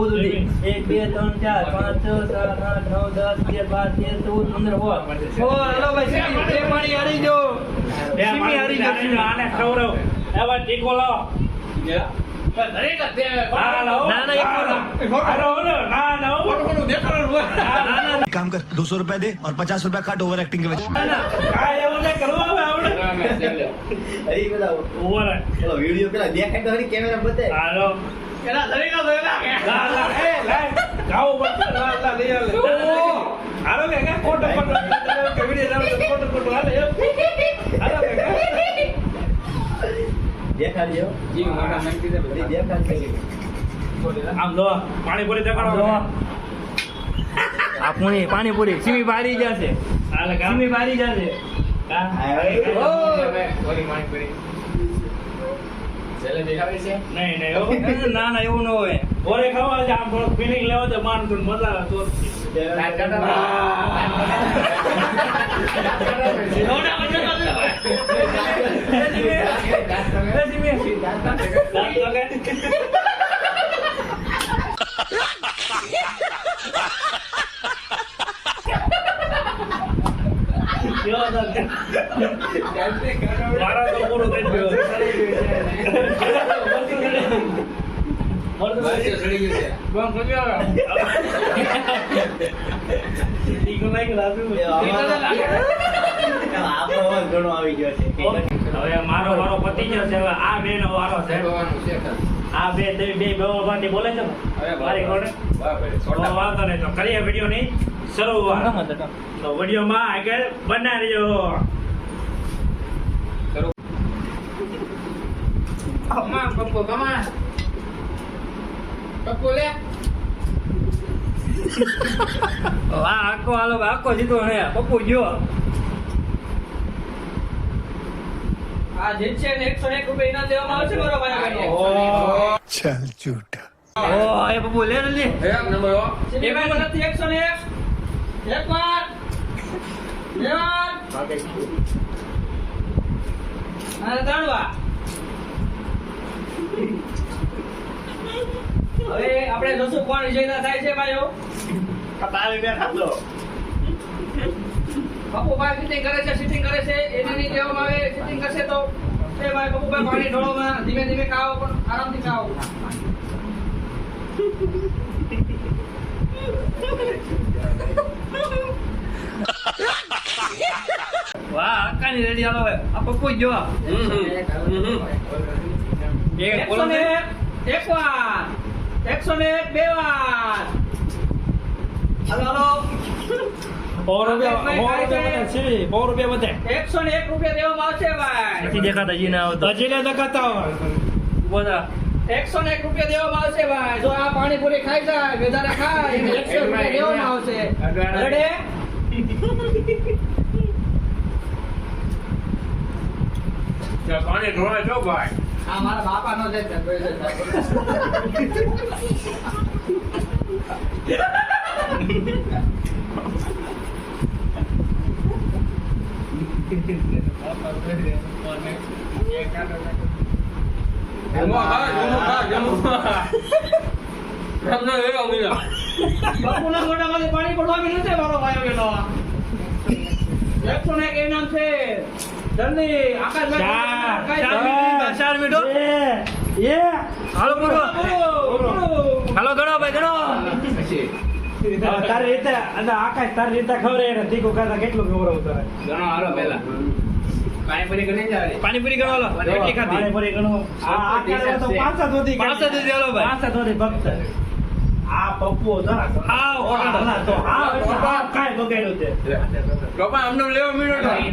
14 સુધી 1 2 3 4 5 6 7 8 9 10 11 12 13 14 15 16 હાલો ભાઈ એ પાણી હારી જો બે માણસ આને ખવડાવો. એ ભાઈ ટીકો લાવો. દરેક જ તે ના, લાવો. ના, ના, એક હાલો, હાલો. ના, ના, હો. काम कर 200 रुपए दे और 50 रुपए काट ओवर एक्टिंग के वजह ના, ના. કાંઈ એવું નહીં કરવું હવે આપણે. અરે પેલા ઉભો રહે. પેલો વિડિયો પેલા દેખાય તો હરી કેમેરા બતાય. હાલો. એના દરેક જ દરેક લા, લા, એ, લાય. ગાવું પડશે. લા, લા, લઈ આવ, લે. હાલો કે કાંઈ ખોટું ખોટું કે વિડીયો લાવો તો ખોટું ખોટું હાલે એમ. હાલો કે કાંઈ. દેખાડજો. જી મોટા નક્કી દે બધી દેખાડજો. આમ જો પાણીપુરી દેખાડો. આ પૂરી પાણીપુરી સિમી બારી જશે હાલે કામ. સિમી બારી જશે હા. ઓરી માણી છેલ્લે દેખાવે છે નહીં નહીં હો. ના ના એવું ન હોય ઓરે ખાવા છે આમ થોડું ફિલિંગ લેવો છે માણસોને મજા આવે તો જ. દાંત લગાડ. કેવો દાંત? મારા તો પૂરું થઈ ગયું. ટીકો લાગી લાગુ. આપણો અવાજ ઘણો આવી ગયો છે. હવે મારો વારો પતી ગયો છે. હવે આ બે નો વારો છે. આ બે માંથી બોલે છે ને મારી કોને તો વાંધો નહીં. તો કરીએ વિડીયો ની શરૂઆત. તો વિડીયો માં આગળ બનાવી રહેજો. આખો હાલો આખો સીધો હે પપ્પુ ગયો આ જીતશે ને 101 રૂપિયા ઇનામ દેવામાં આવશે મારો ભાઈ चल झूठा ઓ એ પપ્પુ લે લે એક નંબર હો સિનેમા નથી 101 એક વાર બે વાર અને ત્રણ વાર હવે આપણે જોશું કોણ વિજેતા થાય છે ભાઈઓ તારી બે ખાધો. પપ્પુભાઈ સિટિંગ કરે છે એને નહીં દેવામાં આવે સિટિંગ કરશે તો એ ભાઈ પપ્પુભાઈ પાણી ઢોળોમાં ધીમે ધીમે ખાઓ પણ આરામથી ખાઓ વાહ આકાની રેડી હાલો હવે આ પપ્પુ ગયો એક બોલો 101 એક વાર 101 બે વાર હાલો હાલો ₹100 વધે. 101 રૂપિયા દેવામાં આવશે ભાઈ નથી દેખાતા જી ના આવતો હજી ને દેખાતા હોય. ઉભો થા 101 રૂપિયા દેવામાં આવશે ભાઈ જો આ પાણીપુરી ખાઈ જાય વેદારા ખાય એને 100 રૂપિયા દેવામાં આવશે રેડી પાણી ઢોળે છો ભાઈ. આ મારા બાપા નો છે બાપુના મોઢામાંથી પાણી પડવા નથી મારો ભાઈ બેનો 101 ઇનામ છે જલ્દી આકાશભાઈ ચાર મીઠો હાલો પૂરો હાલો ગણો ભાઈ ગણો તારી રીતે અને આકાશ તારી રીતે ખબર એને તીખું કરતા કેટલું ખવડાવું તારે. ઘણો હાલો પહેલા પાણીપુરી ગણી જાય પાણીપુરી ગણો હાલો એટલી ખાધી પાણીપુરી ઘણું. આ આકાશ તો 5 સુધી પાંચ જ સુધી હાલો ભાઈ 5 સુધી ભક્ત. આ પપ્પુ જરા આવ, હા, તો આ કાંઈ બગાડ્યું છે.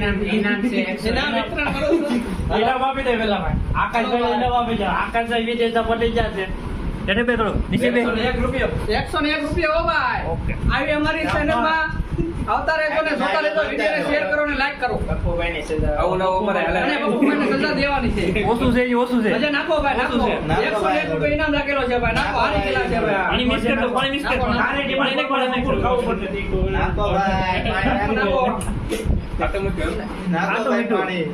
ઇનામ વિતરણ કરો છો ઇનામ આપી દે પેલા ભાઈ. આકાશભાઈ ઇનામ આપી દે. આકાશભાઈ વિજેતા પટી જશે. એને બે કરો નીચે બે 101 રૂપિયા હો ભાઈ આવી અમારી ચેનલમાં આવતા રહેજો ને જોતા રહેજો વિડિયોને શેર કરો ને લાઈક કરો પપ્પુભાઈની સજા. અને પપ્પુભાઈને સજા દેવાની છે ઓછું છે ઈ ઓછું છે મજા નાખો ભાઈ નાખો ઓછું છે. 101 રૂપિયા ઇનામ રાખેલો છે ભાઈ નાખો હારી ગયેલા છે ભાઈ પાણી મિક્સ કરી દો પાણી મિક્સ કરી દો તારે ટીમાં એક વાર પપ્પુને ખાવું પડશે તીખું. નાખો ભાઈ, પાણી નાખો. નાખો નાખો ભાઈ પાણી.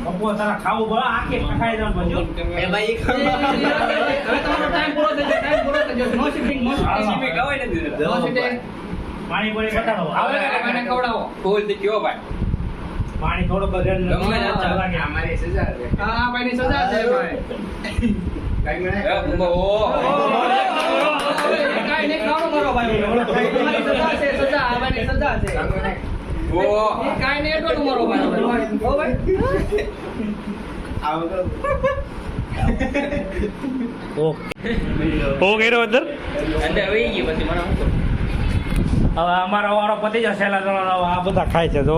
પપ્પુ તારા ખાવું પડે આખી ખાઈ જવાનું પછી. એ ભાઈ હવે તમારો ટાઈમ પૂરો થઈ ગયો નો શિપિંગ નો શિપિંગ નો શિપિંગ પાણીપુરી બતાવો. આવે ને ભાઈને ખવડાવો ફૂલ થી કયો ભાઈ પાણી થોડુંક જ રેડ ગમે તે ચાલે. લાગે. અમારી સજા છે. આ ભાઈની સજા છે ભાઈ. કઈ મને કાંઈ નહીં, ખાવાનું કરો ભાઈ. તમારી સજા છે, સજા. આ ભાઈની સજા છે. કાંઈ નહીં, એટલું મારો ભાઈ. હો ભાઈ. આવું કરું. ઓ કર્યો અંદર અંદર આવી ગઈ પછી મને શું કરું? હવે અમારો વાળો પતી જશે છેલ્લા જણાનો. હવે આ બધા ખાય છે તો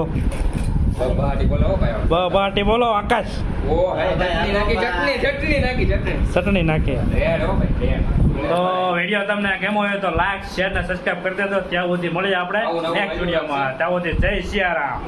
બાટી બોલો આકાશ ચટણી નાખી, ચટણી નાખી. તો વિડીયો તમને કેમો હોય તો લાઈક શેર ને સબસ્ક્રાઇબ કરી દેજો. ત્યાં સુધી મળીએ આપણે નેક્સ્ટ વિડીયોમાં. ત્યાં સુધી જય સિયારામ.